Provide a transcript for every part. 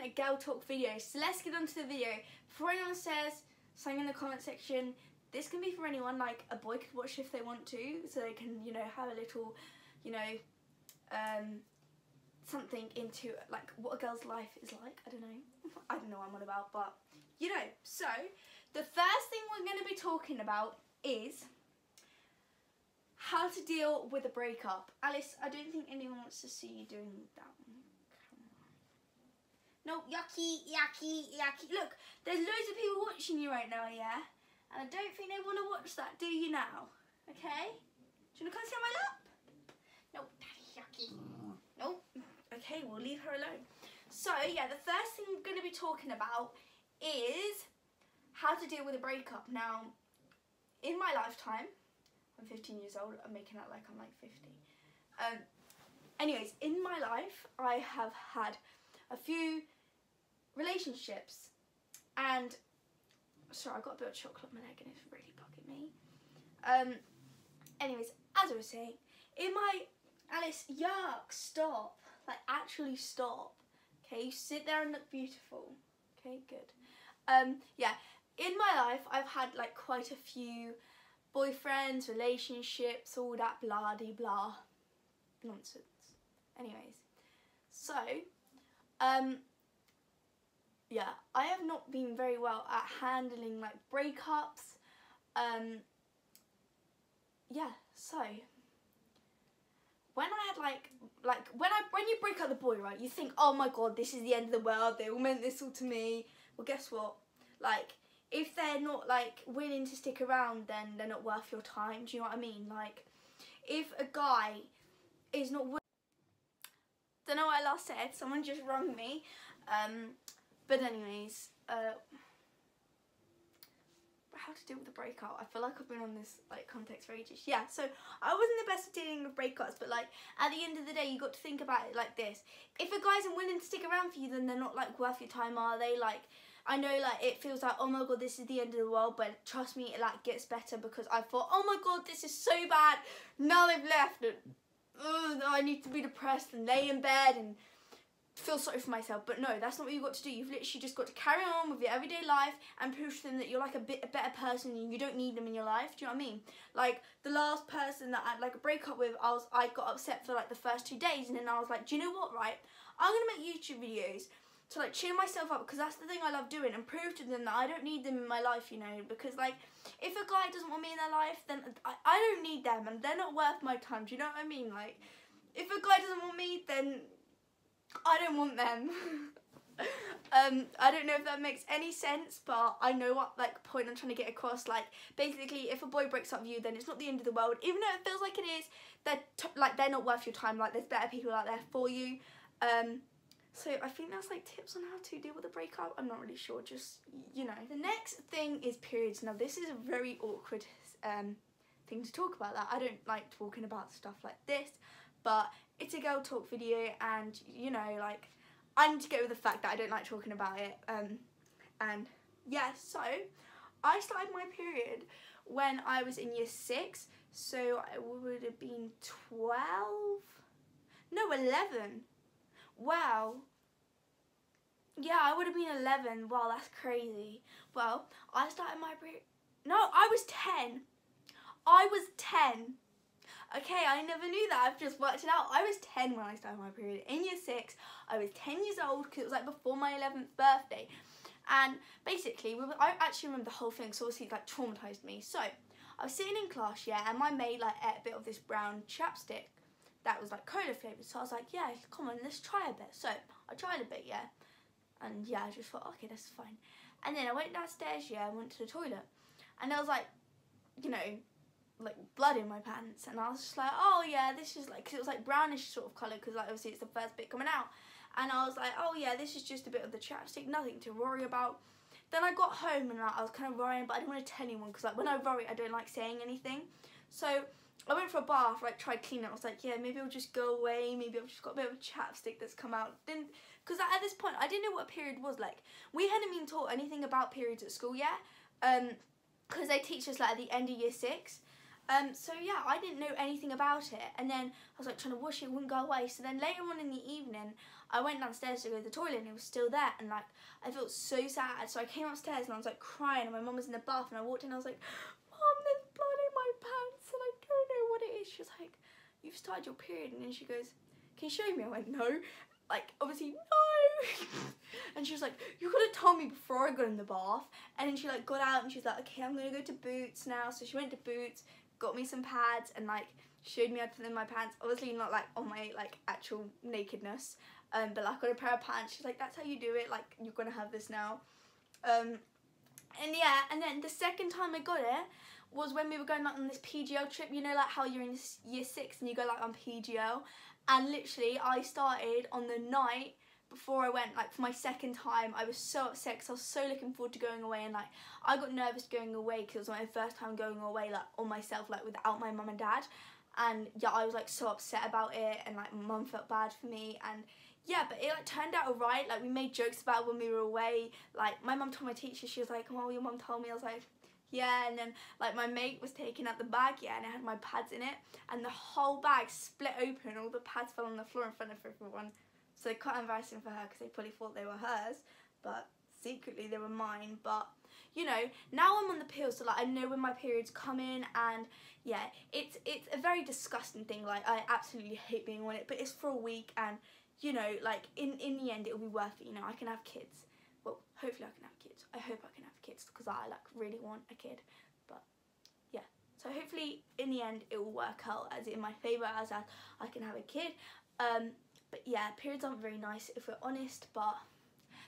a girl talk video. So let's get on to the video. Before anyone says something in the comment section, this can be for anyone. Like, a boy could watch if they want to, so they can, you know, have a little, you know, something into like what a girl's life is like. I don't know what I'm on about, but you know. So the first thing we're going to be talking about is how to deal with a breakup. Alice, I don't think anyone wants to see you doing that one. No, yucky, yucky, yucky. Look, there's loads of people watching you right now, yeah? And I don't think they want to watch that, do you now? Okay? Do you want to come sit on my lap? No, that's yucky. No. Okay, we'll leave her alone. So, yeah, the first thing we're going to be talking about is how to deal with a breakup. Now, in my lifetime, I'm 15 years old. I'm making out like I'm like 50. Anyways, in my life, I have had a few relationships, and sorry, I got a bit of chocolate on my leg and it's really bugging me. Anyways, as I was saying, in my Alice, yuck, stop. Like, actually stop. Okay, you sit there and look beautiful. Okay, good. Yeah, in my life, I've had like quite a few boyfriends, relationships, all that blah-de-blah nonsense. Anyways, so, yeah, I have not been very well at handling like breakups. Yeah, so when I had when you break up the boy, right, you think, oh my god, this is the end of the world, they all meant this all to me. Well, guess what? Like, if they're not like willing to stick around, then they're not worth your time. Do you know what I mean? Like, if a guy is not willing, don't know what I last said, someone just rung me. But anyways, how to deal with a breakup. I feel like I've been on this like context for ages. Yeah, so I wasn't the best at dealing with breakups, but like at the end of the day, you got to think about it like this: if a guy isn't willing to stick around for you, then they're not like worth your time, are they? Like, I know like it feels like, oh my god, this is the end of the world, but trust me, it like gets better, because I thought, oh my god, this is so bad, now they've left, and I need to be depressed and lay in bed and feel sorry for myself. But no, that's not what you've got to do. You've literally just got to carry on with your everyday life and prove to them that you're like a better person and you don't need them in your life. Do you know what I mean? Like, the last person that I had like a breakup with, I got upset for like the first 2 days, and then I was like, do you know what, right? I'm gonna make YouTube videos to like cheer myself up, because that's the thing I love doing, and prove to them that I don't need them in my life, you know, because like, if a guy doesn't want me in their life, then I don't need them, and they're not worth my time. Do you know what I mean? Like, if a guy doesn't want me, then I don't want them. I don't know if that makes any sense, but I know what like point I'm trying to get across. Like, basically, if a boy breaks up with you, then it's not the end of the world, even though it feels like it is. They're not worth your time. Like, there's better people out there for you. So I think that's like tips on how to deal with a breakup. I'm not really sure, just, you know. The next thing is periods. Now, this is a very awkward thing to talk about. That I don't like talking about stuff like this, but it's a girl talk video, and you know, like, I need to go with the fact that I don't like talking about it. And yeah, so I started my period when I was in year 6, so I would have been 12, no, 11. Wow. Yeah, I would have been 11. Wow, that's crazy. Well, I started my period, no, I was 10. I was 10. Okay, I never knew that. I've just worked it out. I was 10 when I started my period. In year 6, I was 10 years old, because it was like before my 11th birthday. And basically, I actually remember the whole thing, so obviously it like traumatised me. So, I was sitting in class, yeah, and my mate like ate a bit of this brown chapstick that was like cola flavoured. So I was like, yeah, come on, let's try a bit. So, I tried a bit, yeah. And yeah, I just thought, okay, that's fine. And then I went downstairs, yeah, I went to the toilet. And there was like, you know, like blood in my pants, and I was just like, oh yeah, this is like, cause it was like brownish sort of colour, because like obviously it's the first bit coming out, and I was like, oh yeah, this is just a bit of the chapstick, nothing to worry about. Then I got home and I was kind of worrying, but I didn't want to tell anyone, because like when I worry, I don't like saying anything. So I went for a bath, like tried cleaning it. I was like, yeah, maybe it'll just go away, maybe I've just got a bit of chapstick that's come out. Then, because at this point I didn't know what a period was. Like, we hadn't been taught anything about periods at school yet, because they teach us like at the end of year 6. So yeah, I didn't know anything about it, and then I was like trying to wash it, wouldn't go away. So then later on in the evening, I went downstairs to go to the toilet, and it was still there, and like I felt so sad. So I came upstairs and I was like crying, and my mum was in the bath, and I walked in, and I was like, Mum, there's blood in my pants, and I don't know what it is. She was like, you've started your period, and then she goes, can you show me? I went, no. Like, obviously, no. And she was like, you could have told me before I got in the bath. And then she like got out and she was like, okay, I'm gonna go to Boots now. So she went to Boots, got me some pads, and like showed me how to put them in my pants. Obviously not like on my like actual nakedness, but like on a pair of pants. She's like, that's how you do it, like you're gonna have this now. And yeah, and then the second time I got it was when we were going like on this PGL trip. You know, like how you're in year 6 and you go like on PGL. And literally I started on the night before I went, like for my second time. I was so upset because I was so looking forward to going away, and like I got nervous going away because it was my first time going away like on myself, like without my mum and dad. And yeah, I was like so upset about it, and like my mum felt bad for me, and yeah, but it like turned out alright. Like we made jokes about it when we were away. Like my mum told my teacher, she was like, oh, your mum told me. I was like, yeah. And then like my mate was taking out the bag, yeah, and it had my pads in it, and the whole bag split open, all the pads fell on the floor in front of everyone. So quite embarrassing for her because they probably thought they were hers, but secretly they were mine. But you know, now I'm on the pill, so like I know when my periods come in, and yeah, it's a very disgusting thing. Like I absolutely hate being on it, but it's for a week, and you know, like in the end it'll be worth it. You know, I can have kids. Well, hopefully I can have kids. I hope I can have kids because I like really want a kid. But yeah, so hopefully in the end it will work out as in my favour, as I can have a kid. But yeah, periods aren't very nice if we're honest, but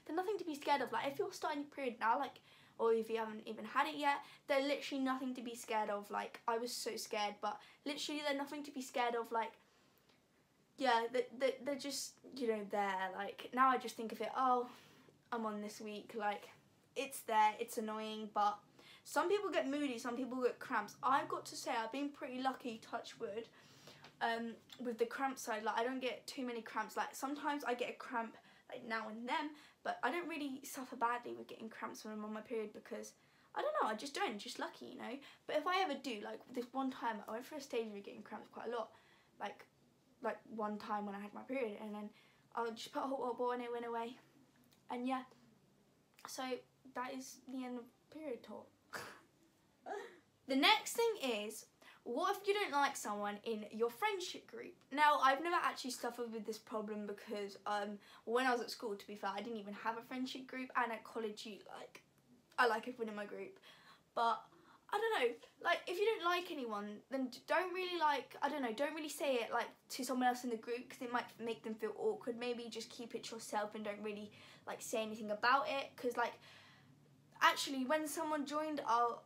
they're nothing to be scared of. Like if you're starting your period now, like, or if you haven't even had it yet, they're literally nothing to be scared of. Like I was so scared, but literally they're nothing to be scared of. Like yeah, they're just, you know, there. Like now I just think of it, oh, I'm on this week, like it's there, it's annoying, but some people get moody, some people get cramps. I've got to say I've been pretty lucky, touch wood, with the cramp side. Like I don't get too many cramps. Like sometimes I get a cramp like now and then, but I don't really suffer badly with getting cramps when I'm on my period because I don't know, I just don't, just lucky, you know. But if I ever do, like this one time I went for a stage of getting cramps quite a lot, like one time when I had my period, and then I just put a hot water ball and it went away. And yeah, so that is the end of period talk. The next thing is, what if you don't like someone in your friendship group? Now, I've never actually suffered with this problem because when I was at school, to be fair, I didn't even have a friendship group, and at college, I like everyone in my group. But I don't know, like if you don't like anyone, then don't really don't really say it like to someone else in the group because it might make them feel awkward. Maybe just keep it to yourself and don't really like say anything about it, because like actually when someone joined our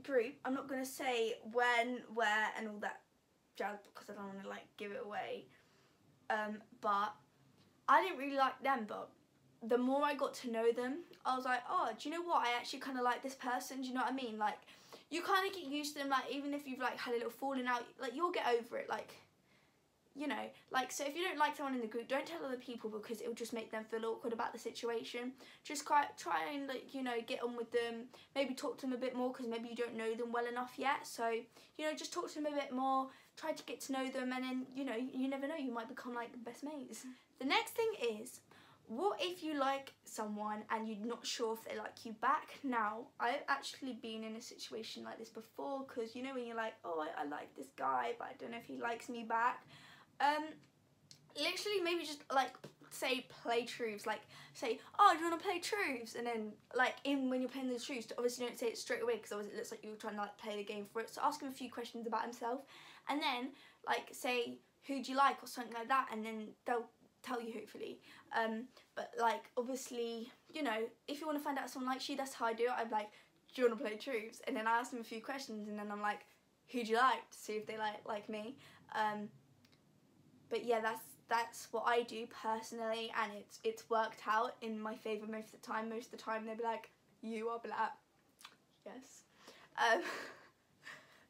group, I'm not gonna say when, where, and all that jazz because I don't want to like give it away. But I didn't really like them, but the more I got to know them, I was like, oh, do you know what? I actually kind of like this person. Do you know what I mean? Like, you kind of get used to them. Like, even if you've like had a little falling out, like you'll get over it. Like, you know, like, so if you don't like someone in the group, don't tell other people because it'll just make them feel awkward about the situation. Just try and like, you know, get on with them. Maybe talk to them a bit more because maybe you don't know them well enough yet. So, you know, just talk to them a bit more. Try to get to know them, and then, you know, you never know, you might become like best mates. The next thing is, what if you like someone and you're not sure if they like you back? Now, I've actually been in a situation like this before, because you know when you're like, oh, I like this guy, but I don't know if he likes me back. Literally maybe just like say play truths, like say, oh, do you want to play truths? And then like when you're playing the truths, obviously don't say it straight away because otherwise it looks like you're trying to like play the game for it. So ask him a few questions about himself, and then like say, who do you like, or something like that, and then they'll tell you hopefully. But like obviously, you know, if you want to find out if someone likes you, that's how I do it. I'm like, do you want to play truths? And then I ask them a few questions, and then I'm like, who do you like, to see if they like me. But yeah, that's what I do personally, and it's worked out in my favour most of the time. Most of the time they'll be like, you are black. Yes.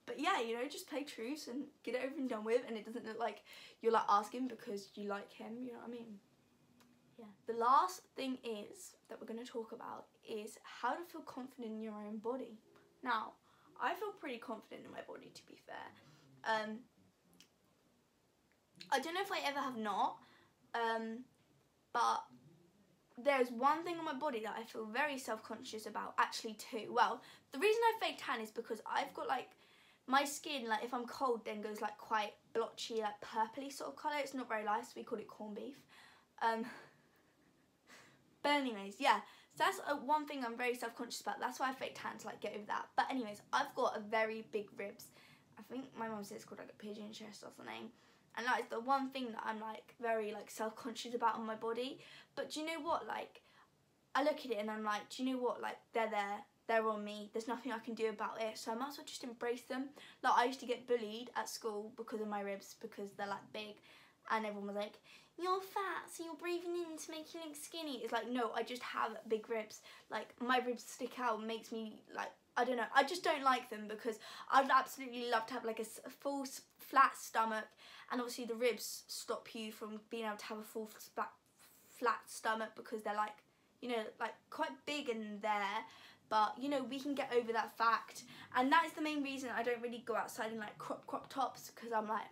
But yeah, you know, just play truths and get it over and done with, and it doesn't look like you're like asking because you like him, you know what I mean? Yeah. The last thing is that we're going to talk about is how to feel confident in your own body. Now, I feel pretty confident in my body, to be fair. I don't know if I ever have not, but there's one thing on my body that I feel very self-conscious about, actually two. Well, the reason I fake tan is because I've got like, my skin, like if I'm cold, then goes like quite blotchy, like purpley sort of colour. It's not very nice, we call it corned beef. But anyways, yeah, so that's one thing I'm very self-conscious about. That's why I fake tan, to like get over that. But anyways, I've got a very big ribs. I think my mum says it's called like a pigeon chest or something. And that is the one thing that I'm like very like self-conscious about on my body. But do you know what, like, I look at it and I'm like, do you know what, like, they're there, they're on me, there's nothing I can do about it, so I might as well just embrace them. Like, I used to get bullied at school because of my ribs, because they're like big, and everyone was like, you're fat, so you're breathing in to make you look skinny. It's like, no, I just have big ribs. Like, my ribs stick out, makes me like, I don't know, I just don't like them, because I'd absolutely love to have like a full flat stomach, and obviously the ribs stop you from being able to have a full flat stomach, because they're like, you know, like quite big in there. But you know, we can get over that fact, and that is the main reason I don't really go outside in like crop tops, because I'm like,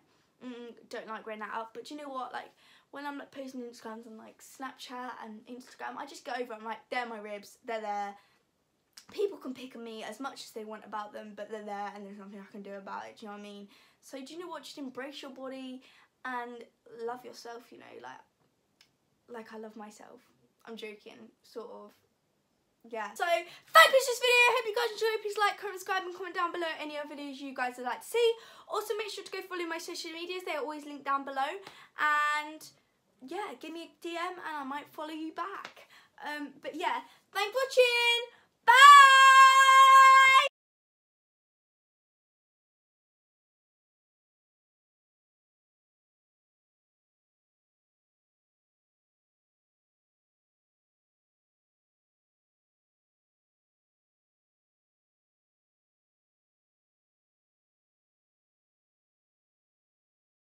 don't like wearing that out. But you know what, like when I'm like posting Instagrams on like Snapchat and Instagram, I just go over, I'm like, they're my ribs, they're there. People can pick on me as much as they want about them, but they're there and there's nothing I can do about it, do you know what I mean? So do you know what, just embrace your body and love yourself, you know, like I love myself. I'm joking, sort of. Yeah. So thank you for this video. I hope you guys enjoyed. Please like, comment, subscribe, and comment down below any other videos you guys would like to see. Also, make sure to go follow my social medias. They are always linked down below. And yeah, give me a DM and I might follow you back. But yeah, thanks for watching. Bye.